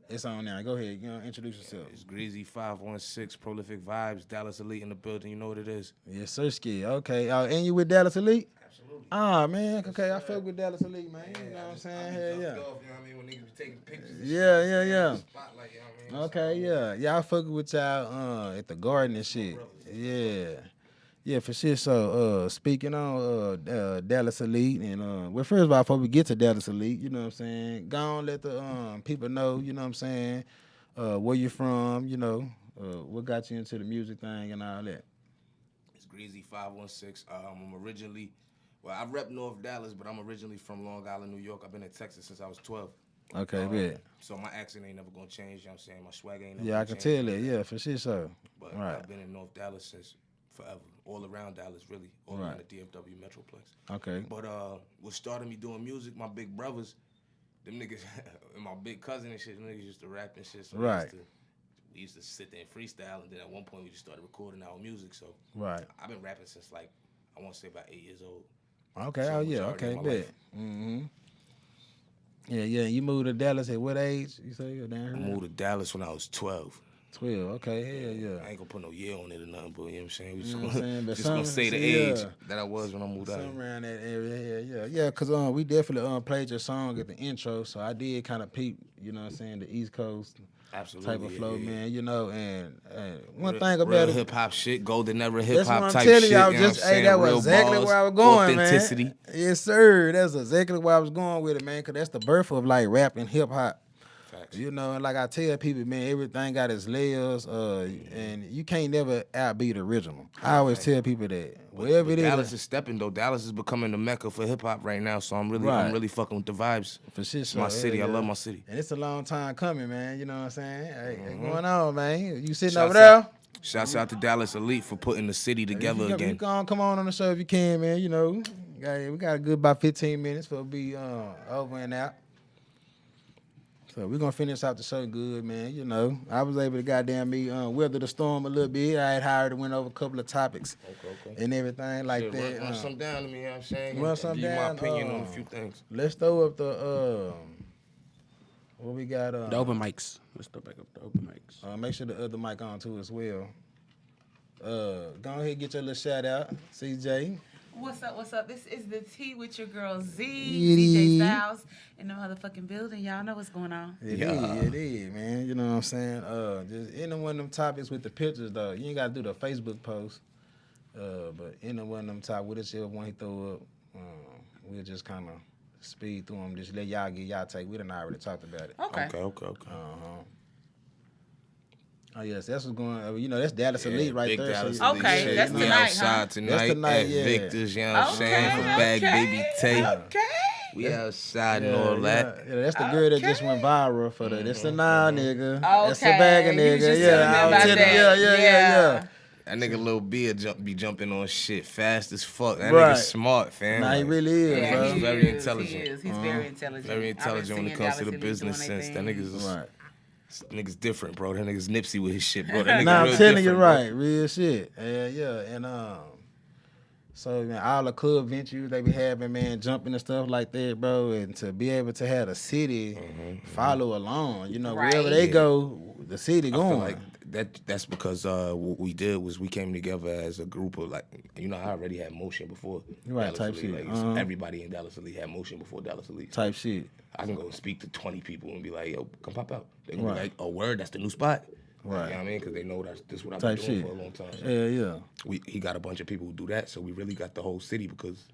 It's on now. Go ahead. You know, introduce yourself. It's Greezy516, Prolific Vibes, Dallas Elite in the building. You know what it is. Yes, sir, Ski. Okay. And you with Dallas Elite? Absolutely. Ah, man. Okay, I fuck with Dallas Elite, man. You know what I'm saying? Hell yeah. You know what I mean? When niggas be taking pictures. And Yeah. Spotlight, you know what I mean? Okay, yeah. Y'all fuck with y'all at the garden and shit. Yeah. Yeah, for sure. So, speaking on Dallas Elite, and well, first of all, before we get to Dallas Elite, you know what I'm saying, go on, let the people know, you know what I'm saying, where you from, you know, what got you into the music thing and all that. It's Greezy516. I'm originally, well, I rep North Dallas, but I'm originally from Long Island, New York. I've been in Texas since I was 12. Okay, good. So my accent ain't never gonna change, you know what I'm saying? My swag ain't never Yeah, I gonna can change. tell that. Yeah, for sure. So, But right. I've been in North Dallas since forever. All around Dallas, really. All around the DFW Metroplex. Okay. But what started me doing music, my big brothers, them niggas, and my big cousin and shit, them niggas used to rap and shit. So right. we used to sit there and freestyle, and then at one point we just started recording our music. So right. I've been rapping since like, I want to say about 8 years old. Okay, So oh yeah, okay, bet. Mm-hmm. Yeah. You moved to Dallas at what age? You say you're down here? I moved to Dallas when I was 12. 12, okay, hell yeah. I ain't gonna put no year on it or nothing, but you know what I'm saying? We You know what I'm saying? But just gonna say the age that I was when I moved out. Something around that area, yeah. Cause we definitely played your song at the intro, so I did kind of peep, you know what I'm saying, the East Coast absolutely type of flow, man. You know, and one real, thing about it, hip hop shit, golden era hip hop type shit. You I was just, that was exactly balls, where I was going, authenticity. Man. Yes, sir. That's exactly where I was going with it, man. Cause that's the birth of like rap and hip hop. You know, and like I tell people, man, everything got its layers, and you can't never outbeat the original. I always tell people that. Wherever it is. Dallas is stepping though. Dallas is becoming the mecca for hip hop right now. So I'm really fucking with the vibes. For sure. It's my city. Yeah. I love my city. And it's a long time coming, man. You know what I'm saying? Hey, what's going on, man? You sitting Shouts over there? Shouts out to Dallas Elite for putting the city together again. You come on the show if you can, man. You know, we got a good about 15 minutes for it to be over and out. So we're going to finish out the show good, man. You know, I was able to goddamn me weather the storm a little bit. I had hired and went over a couple of topics and everything like that. Run something down to me, you know what I'm saying? Run something down. down. Give my opinion on a few things. Let's throw up the, what we got? The open mics. Let's throw back up the open mics. Make sure the other mic on too as well. Go ahead and get your little shout out, CJ. What's up? This is the Tea with your girl Z, DJ Styles in the motherfucking building. Y'all know what's going on. It is, man. You know what I'm saying? Just any one of them topics with the pictures, though. You ain't got to do the Facebook post. But any one of them topics, whichever one he throw up, we'll just kind of speed through them. Just let y'all get y'all take. We done already talked about it. Okay. Oh, yes, that's what's going on. You know, that's Dallas Elite right there. Dallas so, okay, Elite. that's we tonight, outside tonight. That's tonight, at yeah. Victor's, you know what I'm saying? For Bag Baby Tay. Okay. We outside and all that. Yeah, that's the girl that just went viral for the. That's the nigga. Okay. That's the bag You was nigga. just telling me about that. Yeah. That nigga Lil B be jumping on shit fast as fuck. That Right. nigga smart, fam. Nah, he really is, Yeah, bro. he very is. intelligent. He is. He's very intelligent. Very intelligent when it comes to the Dallas Elite business doing sense. their That thing. nigga's Right. nigga's different, bro. That nigga's Nipsey with his shit, bro. That nigga Nah, real I'm telling you different, right, bro. real shit. Yeah, and so man, all the club ventures they be having, man, jumping and stuff like that, bro, and to be able to have the city follow along, you know, Right. wherever they go, the city I going. feel like that's because what we did was we came together as a group of like, you know, I already had motion before Right, Dallas type Elite. shit. Like, Uh-huh. everybody in Dallas Elite had motion before Dallas Elite. Type shit. I can go speak to 20 people and be like, yo, come pop out. They gonna be Right. like, oh, word, that's the new spot. Right. You know what I mean? Because they know this what I've Type been doing shit. for a long time. So Yeah. he got a bunch of people who do that, so we really got the whole city because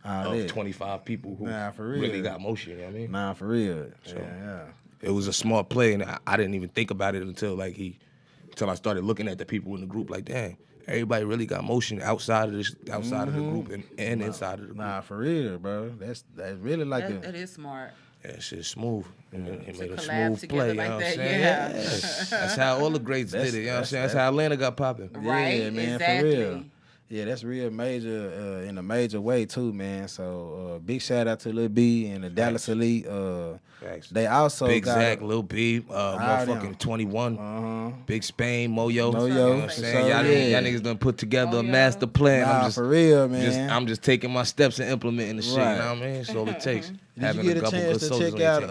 All of that. 25 people who for real. really got motion. You know what I mean? Nah, for real. Yeah. It was a smart play, and I didn't even think about it until I started looking at the people in the group. Like, damn, everybody really got motion outside of the group and inside of the group. Nah, for real, bro. That's really like That is smart. Yeah, shit's smooth. And he made a collab smooth together play. You like know what I'm that, saying? yeah. That's how all the greats did it. You know what I'm saying? That's how Atlanta got popping. Right, Yeah, man, exactly. for real. Yeah, that's real major in a major way too, man. So big shout out to Lil B and the Dallas Elite. Facts. They also Big got Zach, Lil B, motherfucking them. 21, Big Spain, Moyo. You know Moyo, what I'm for saying? sure, Y'all yeah. niggas done put together a Moyo. master plan. Nah, for real, man. I'm just taking my steps and implementing the shit. You Right. know what I mean? That's all it takes. Did you get a chance to check out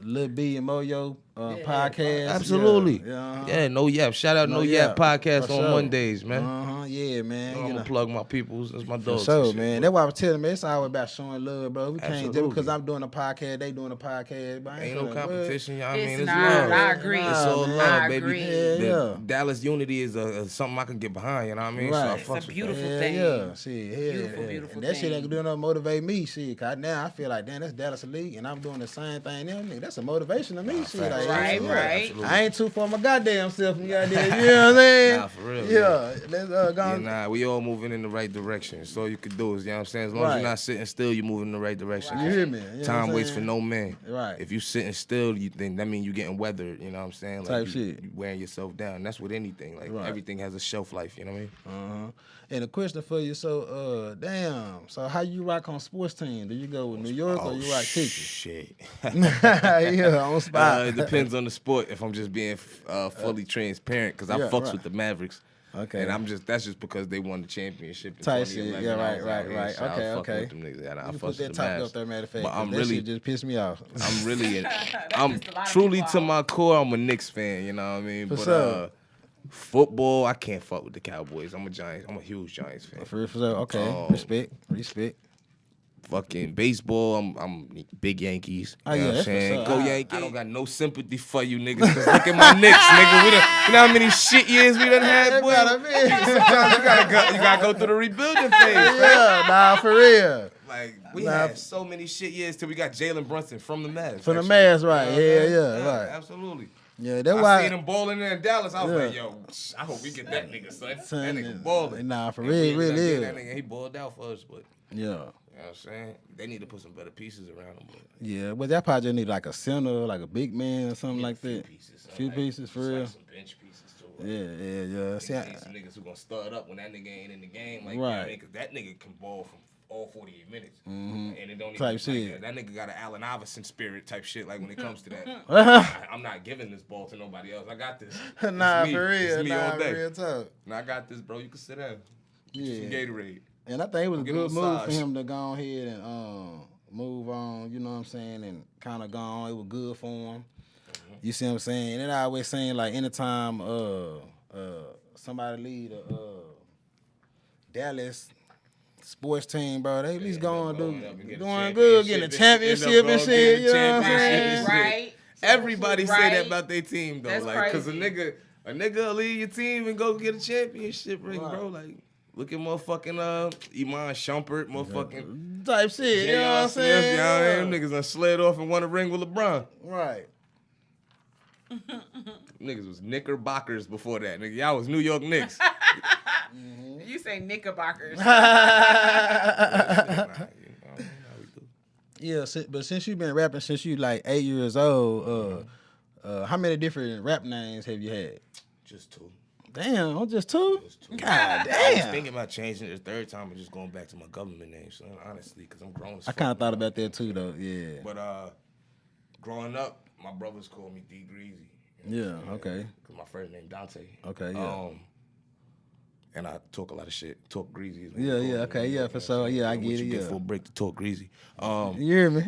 Lil B and Moyo podcast? Absolutely. Yeah. Yeah, No Yap. Shout out No Yap podcast for on sure. Mondays, man. Yeah, man. I'm gonna plug my peoples. That's my For dogs. sure, and shit, man. but That's why I was telling man, it's always about showing love, bro. We can't just Absolutely. because I'm doing a podcast, they doing a podcast. But I Ain't no feeling, competition, y'all. I It's mean, it's not. love. I agree. It's all Nah, love, I baby. agree. Yeah. Dallas unity is something I can get behind. You know what I mean? Right. So I It's fucks a with beautiful that. thing. Yeah, shit, hell, Beautiful, yeah. beautiful And that shit ain't thing. doing nothing motivate me, shit. Cause now I feel like, damn, that's Dallas Elite, and I'm doing the same thing. Now, nigga, that's a motivation to me, shit. Like, Right, yeah. right. Absolutely. I ain't too for my goddamn self, you goddamn, you know what I'm saying? Nah, for real. Yeah, let's go. Yeah, on. nah, we all moving in the right direction. So all you could do is, you know what I'm saying? As long as Right. you're not sitting still, you're moving in the right direction. You hear me? You know what Time I'm waits for saying? no man. Right. If you sitting still, then that mean you getting weathered. You know what I'm saying? Like Type you, shit. You wearing yourself down. That's with anything. Like Right. everything has a shelf life. You know what I mean? And a question for you, so damn, so how you rock on sports team? Do you go with New York or you rock Texas? Shit. Yeah, on spot. It depends on the sport. If I'm just being fully transparent, because I Yeah, fucks right. with the Mavericks. Okay. And that's just because they won the championship in Type shit. 2011. Yeah, I right, was right, out here, right. so I was Okay, fucking okay. with them niggas, and I You fucks put with that the top Mavs. up there, matter of fact. But 'cause I'm that really, shit just pissed me off. I'm really, That I'm pissed a lot of truly people to off. my core, I'm a Knicks fan. You know what I mean? For But sure. football, I can't fuck with the Cowboys. I'm a huge Giants fan. For sure. Okay. Respect. Fucking baseball, I'm big Yankees. Oh, You know yeah, what I'm that's for saying? sure. Go I- Yankees. I don't got no sympathy for you niggas, because look at my Knicks, nigga. You know how many shit years we done had, boy? Sometimes you gotta go through the rebuilding phase, man. Yeah, nah, for real. Like, we Nah. had so many shit years till we got Jalen Brunson from the Mavs. From the actually. Mavs, right. You know what I'm Yeah, saying? yeah, right. Absolutely. Yeah, that's I why. seen him balling there in Dallas. I was Yeah. like, yo, I hope we get that nigga, son. Son, That nigga balling. nah, for And real, we ended up really getting is. That nigga, he balled out for us, but Yeah. you know what I'm saying? They need to put some better pieces around him. But Yeah, but that probably just need like a center, like a big man or something like few that. pieces. Few Like, pieces, for just real. Like some bench pieces too. Like, Yeah. See, need some niggas who gonna stud up when that nigga ain't in the game. Like, Right. you know what I mean? 'Cause that nigga can ball from all 48 minutes. And it don't even Type like shit. that nigga got an Allen Iverson spirit type shit. Like when it comes to that, I'm not giving this ball to nobody else. I got this. It's nah, me. for real. It's me Nah, all day. real talk. Nah, I got this, bro. You can sit down. Get you some Yeah. Gatorade. And I think it was a Give him good a move for massage. him to go ahead and move on, you know what I'm saying, and kind of go on. It was good for him. You see what I'm saying? And I always saying, like, anytime somebody lead a Dallas sports team, bro, they at least going going to up and do get a doing good, getting a championship championship and and shit, shit, you know what I'm championship saying? and Right. Everybody say Right. that about their team though, That's like, cause crazy. a nigga will leave your team and go get a championship ring, Right. bro. Like, look at motherfucking Iman Shumpert, motherfucking Type shit, you know what J.R. I'm Smith, saying? you know what I mean? Them niggas done slid off and won a ring with LeBron. Right. Niggas was Knickerbockers before that, nigga. Y'all was New York Knicks. You say knickerbockers. Yeah, but since you've been rapping since you like 8 years old, how many different rap names have you had? Just two. Damn, I'm just two? God I was damn. thinking about changing it the third time and just going back to my government name, son, honestly, because I'm grown as I fuck. kind of thought about that too, though. Yeah. But growing up, my brothers called me D Greezy. Yeah, okay. Because my first name Dante. Okay, yeah. And I talk a lot of shit. Talk Greasy. is what Yeah, we call yeah, it, okay, you yeah, know for what I'm sure. saying? Yeah, I What get you it, get yeah. for a break to talk Greasy. You hear me?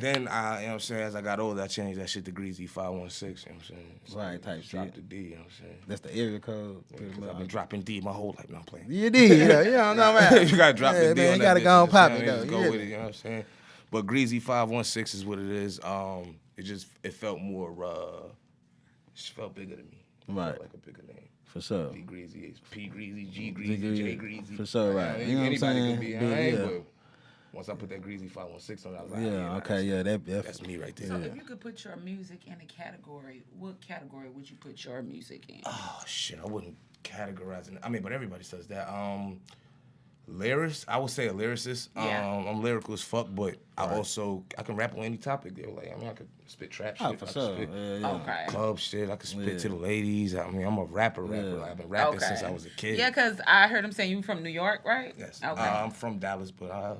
Then I, you know what I'm saying, as I got older, I changed that shit to Greezy516, you know what I'm saying? So Right, type just Drop shit. the D, you know what I'm saying? That's the area code. pretty 'Cause much. I've been dropping D my whole life. No, I'm playing. You did, yeah, you know what I'm saying? You gotta drop the D man, on you that gotta bitch, go and you pop know it, what I mean? though. Just You go hear with me? it, you know what I'm saying? But Greezy516 is what it is. It felt more, it felt bigger to me. Right. Felt like a bigger name. For sure. P Greezy, P Greezy, G Greezy, J Greezy. For sure, right. You know what I'm Anybody saying? could be, but once I put that Greezy516 on, I was like, that's me right there. So if you could put your music in a category, what category would you put your music in? Oh shit, I wouldn't categorize it. I mean, but everybody says that. Lyricist, I would say a lyricist. Yeah. I'm lyrical as fuck, but I can rap on any topic. Though. Like, I mean, I could spit trap shit. Oh, for sure. Okay. Club shit. I could spit to the ladies. I mean, I'm a rapper. Like, I've been rapping since I was a kid. Yeah, because I heard him saying you from New York, right? Yes. Okay. I'm from Dallas, but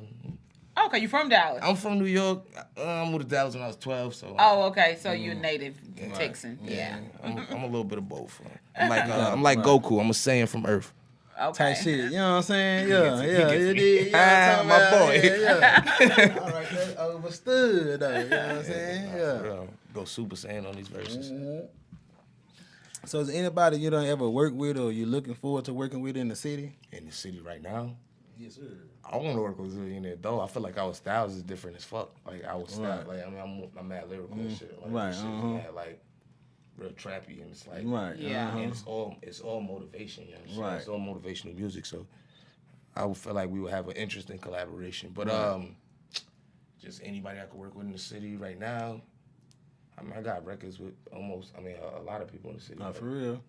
Okay, you from Dallas? I'm from New York. I moved to Dallas when I was 12. So. Oh, okay. So you're native Texan. Yeah. I'm a little bit of both. I'm like Goku. I'm a Saiyan from Earth. Okay. Type shit, you know what I'm saying? Yeah, He gets me. my boy. Yeah. All right, that's overstood, though. You know what I'm saying? Yeah. Go Super Saiyan on these verses. Mm-hmm. So is anybody you don't ever work with or you're looking forward to working with in the city? In the city right now? Yes, sir. I want to work with Zillionaire though. I feel like our styles is different as fuck. Like our style, like I mean, I'm mad lyrical and shit. Like, Right. Shit is mad, like real trappy and it's like Yeah. and it's all motivation. You know what I'm saying? Right. It's all motivational music. So I would feel like we would have an interesting collaboration. But just anybody I could work with in the city right now. I mean, I got records with a lot of people in the city. Oh, for real?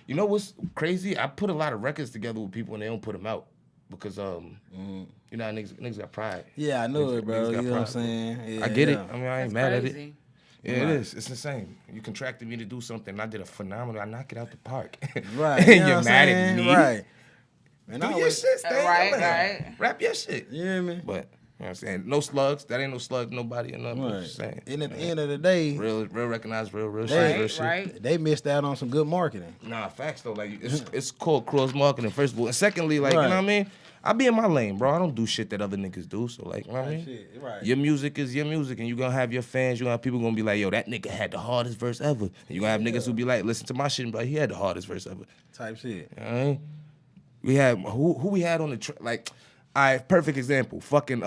You know what's crazy? I put a lot of records together with people and they don't put them out. Because you know how niggas got pride. Yeah, I know it, bro. You know what I'm saying? Yeah, I get it. I mean, I ain't mad at it. Crazy. Yeah, it is. It's insane. You contracted me to do something. I did a phenomenal. I knock it out the park. Right. And You know you're what mad I'm at saying? me. Right. And Do I your always, shit. Stay in your lane. Right. Rap your shit. you hear me? But you know what I'm saying? No slugs. That ain't no slug. Nobody or nothing. I'm Right. just saying. And at the end of the day, Real recognized, real Right, shit. Real shit. Right. they missed out on some good marketing. Nah, facts though. Like it's called cross marketing first of all, and secondly, like Right. you know what I mean. I be in my lane, bro. I don't do shit that other niggas do. So like, you know what I mean. Shit, right. Your music is your music, and you gonna have your fans. You gonna have people gonna be like, yo, that nigga had the hardest verse ever. And you gonna have niggas who be like, listen to my shit and be like, he had the hardest verse ever. Type shit. You know what I mean? We had who we had on the like. Perfect example. Fucking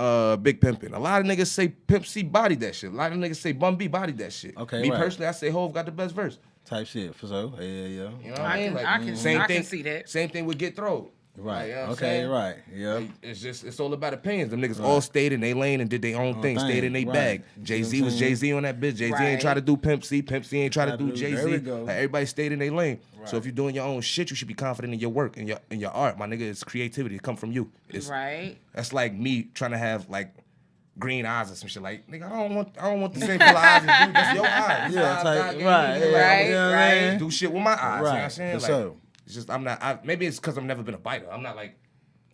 Big Pimpin'. A lot of niggas say Pimp C bodied that shit. A lot of niggas say Bun B bodied that shit. Okay, Me right. personally, I say Hov got the best verse. Type shit, for sure. Yeah. You know what I I mean? can- I can- I can see that. Same thing with Get Throwed. Right. Like, you know what I'm Okay, saying? right. Yeah. Like, it's all about opinions. Them niggas all stayed in their lane and did their own thing, thing, stayed in their right. bag. You Jay know Z what I'm was saying? Jay Z on that bitch. Jay Z Right. ain't try to do Pimp C. Pimp C ain't try to do Jay There we Z. go. Like, everybody stayed in their lane. So if you're doing your own shit, you should be confident in your work and your art. My nigga, it's creativity. It come from you. Right. That's like me trying to have like green eyes or some shit. Like, nigga, I don't want the same color eyes as you. That's your eyes. Yeah, type- God gave me. right, Like, yeah, Right, you know what I'm right. saying? Do shit with my eyes. You know what I'm Right, saying? for Like, sure. it's just maybe it's because I've never been a biter. I'm not like.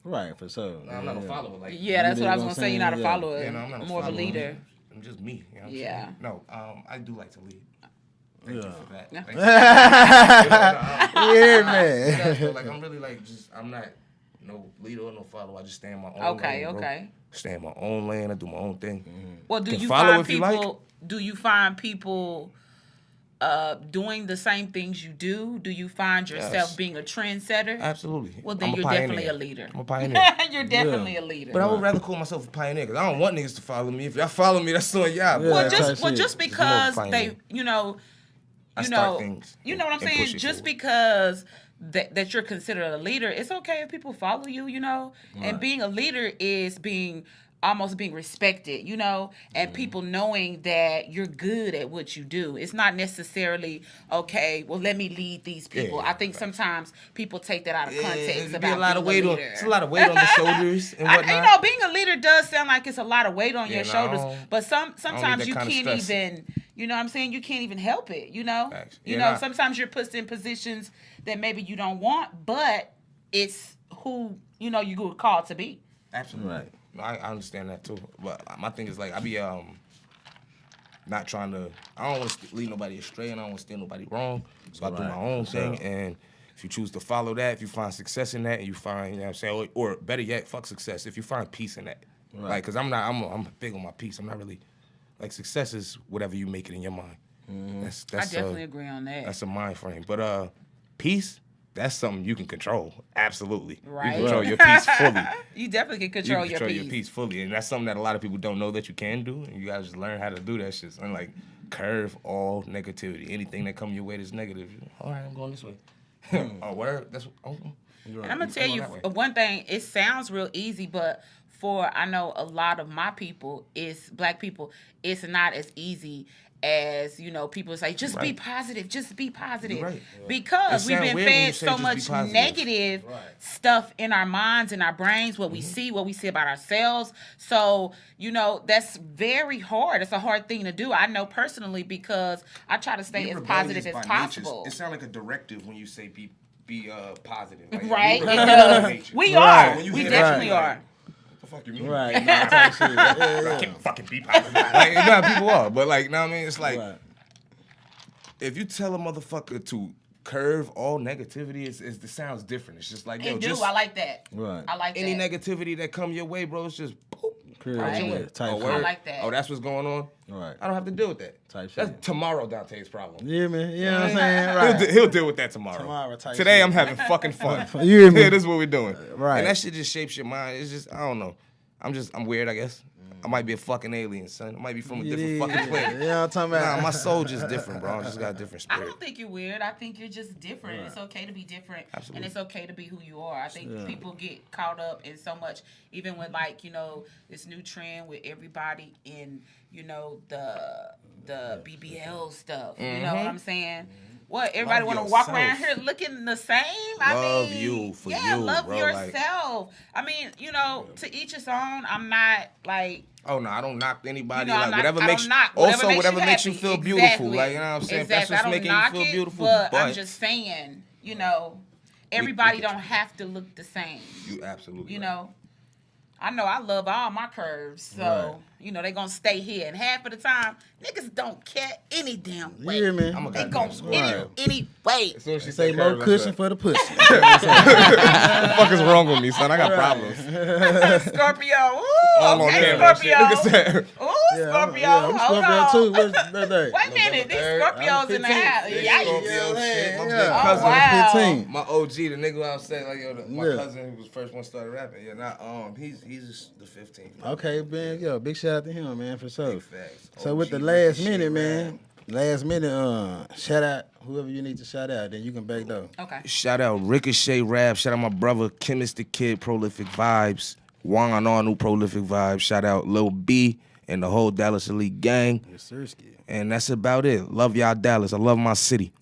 Right, for sure. I'm not a follower. Like, Yeah, that's You what I dig was what gonna I'm say. You're not a saying? follower. Yeah, no, I'm not a more of a follower. leader. I'm just me. You know what I'm Yeah. saying? No, I do like to lead. Thank you for that. Yeah. Thank you. Yeah, man. That's what, like, I'm really like I'm not no leader or no follower. I just stay in my own Okay, lane, bro. okay. Stay in my own lane. I do my own thing. Well, do Can you follow find if you like. people? Do you find people doing the same things you do? Do you find yourself Yes. being a trendsetter? Absolutely. Well, then I'm a you're pioneer. definitely a leader. I'm a pioneer. You're definitely a leader. But I would rather call myself a pioneer because I don't want niggas to follow me. If y'all follow me, that's on y'all. Yeah. well, type just shit. because more they, pioneer. you start know, things you know what I'm and saying. push it Just forward. because that you're considered a leader, it's okay if people follow you. You know, and being a leader is almost being respected, you know, and people knowing that you're good at what you do. It's not necessarily, okay, well, let me lead these people. Yeah, I think sometimes people take that out of context It'd about be a lot of being weight a on. leader. It's a lot of weight on the shoulders and whatnot. You know, being a leader does sound like it's a lot of weight on Yeah, your no, shoulders, I don't- but sometimes that you kind of can't stress. even, you know what I'm saying? You can't even help it, you know? Facts. You Yeah, know, nah. sometimes you're put in positions that maybe you don't want, but it's who, you know, you were called to be. Absolutely. Right. I understand that too. But my thing is like I be not trying to. I don't want to lead nobody astray, and I don't want to steer nobody wrong. So I do my own thing, and if you choose to follow that, if you find success in that, and you find, you know what I'm saying, or better yet, fuck success. If you find peace in that, like, cause I'm big on my peace. I'm not really like success is whatever you make it in your mind. That's I definitely agree on that. That's a mind frame. But peace, that's something you can control. Absolutely. Right. You can control your piece fully. You definitely can control, your piece fully. And that's something that a lot of people don't know that you can do. And you gotta just learn how to do that shit. And like curve all negativity. Anything that come your way that's negative. All right, I'm going this way. Oh, word? That's and I'm gonna tell you one thing, it sounds real easy, but for I know a lot of my people, black people, it's not as easy as, people say, just be positive, just be positive. Right. Because we've been fed so much negative stuff in our minds and our brains, what we see about ourselves. So, that's very hard. It's a hard thing to do. I know personally because I try to stay as positive as possible. It sounds like a directive when you say be positive. Like, right? It does. We are. We definitely are. Fuck you mean? Right. I can't fucking be positive. Like, people are. But like, I mean? It's like, if you tell a motherfucker to curve all negativity, it sounds different. It's just like, I like that. Right. I like any that. negativity that come your way, bro, it's just boop. Right. Type I like that. Oh, that's what's going on? Right. I don't have to deal with that. Type That's shit. tomorrow Dante's problem. You hear me? You know what I'm saying? Right. He'll deal with that tomorrow. Today shit. I'm having fucking fun. You hear me? Yeah, this is what we're doing. Right. And that shit just shapes your mind. It's just, I don't know. I'm weird, I guess. I might be a fucking alien, son. I might be from a different fucking planet. You know what I'm talking about? Nah, my soul just different, bro. I just got a different I spirit. don't think you're weird. I think you're just different. Right. It's okay to be different. Absolutely. And it's okay to be who you are. I think people get caught up in so much, even with this new trend with everybody in, the BBL stuff. You know what I'm saying? What, everybody want to walk around here looking the same? Love you for you, love bro, yourself. I mean, to each his own. I'm not like... Oh, no, I don't knock anybody. Whatever makes you feel beautiful. Like, you know what I'm saying? Exactly. That's what's making you feel beautiful. But I'm just saying, everybody don't have to look the same. You absolutely I know I love all my curves, so they gonna stay here. And half of the time, niggas don't care any damn way. You hear me? They gonna any way. As soon as she Say more cushion for the pussy. What the fuck is wrong with me, son? I got problems. Scorpio. Ooh, All okay, on camera. Scorpio. Look at that. Ooh, Scorpio. I'm Hold Scorpio on. too. What's birthday? Wait a minute. These Scorpios in the house. Yikes. Scorpio shit. My big Yeah. cousin, wow. 15. my OG, the nigga I was saying, like, my Yeah. cousin who was the first one started rapping. Yeah, not he's just the 15th. Okay, man. Big shout out to him, man, for sure. Big facts. So with the OG last shit, minute, man. Last minute, shout out whoever you need to shout out. Then you can back though. Okay. Shout out Ricochet Rap. Shout out my brother Chemist the Kid, Prolific Vibes. Juan Arnu, Prolific Vibes. Shout out Lil B and the whole Dallas Elite gang. Yes, sir. And that's about it. Love y'all, Dallas. I love my city.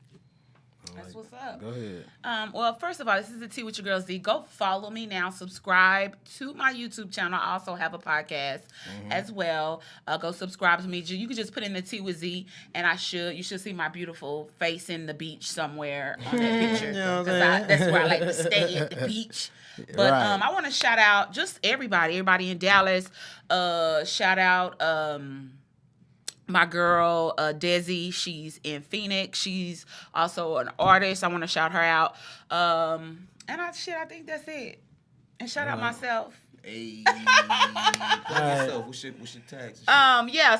That's what's up. Go ahead. Well, first of all, this is the Tea with your girl Z. Go follow me now. Subscribe to my YouTube channel. I also have a podcast as well. Go subscribe to me. You can just put in the Tea with Z, and you should see my beautiful face in the beach somewhere on that picture. That's where I like to stay at the beach. But Right. I want to shout out just everybody in Dallas. Shout out my girl, Desi. She's in Phoenix. She's also an artist. I want to shout her out. I think that's it. And shout out myself. Hey, yourself. What's your tags?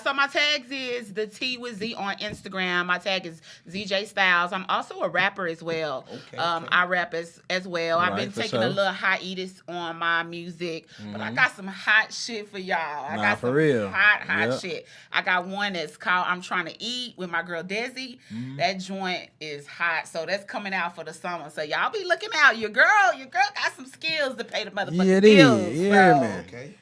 So my tags is the T with Z on Instagram. My tag is ZJ Styles. I'm also a rapper as well. Okay. I rap as well. I've been for taking sure. a little hiatus on my music, but I got some hot shit for y'all. I Nah, got for some real. hot Yep. shit. I got one that's called I'm Trying to Eat with my girl Desi. That joint is hot, so that's coming out for the summer. So y'all be looking out. Your girl got some skills to pay the motherfucking Yeah, it bills. is. So, Yeah, man. Okay.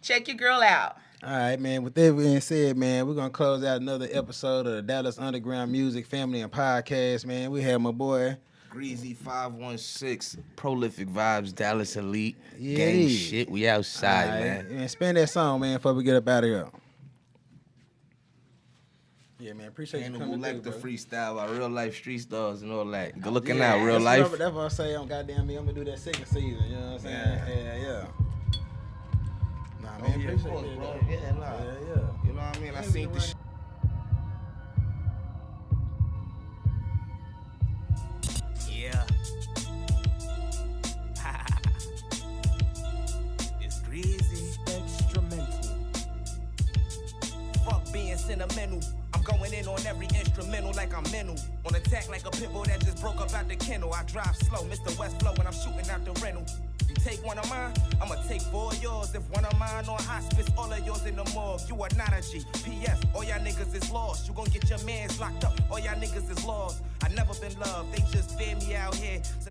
check your girl out. All right, man. With that being said, man, we're going to close out another episode of the Dallas Underground Music Family and Podcast, man. We have my boy. Greezy516, Prolific Vibes, Dallas Elite. Yeah. Gang shit. We outside, All right, man. And spin that song, man, before we get up out of here. Yeah, man. Appreciate you Ain't coming like through, the bro. freestyle by real life street stars and all that. Good looking Yeah, out, real that's life. what- That's what I say on goddamn me. I'm going to do that second season. You know what I'm saying? Yeah. Nah, man. Yeah, Appreciate of course, that, bro. though. Yeah, nah. Yeah. You know what I mean? I seen this shit. Yeah. It's Greezy. Instrumental. Fuck being sentimental. I'm going in on every instrumental like I'm mental. On On attack like a pit bull that just broke up out the kennel. I drive slow, Mr. West Flow when I'm shooting out the rental. You take one of mine, I'ma take 4 of yours. If one of mine on hospice, all of yours in the morgue. You are not a G. P.S. All y'all niggas is lost. You gon' get your mans locked up. All y'all niggas is lost. I never been loved. They just fear me out here. So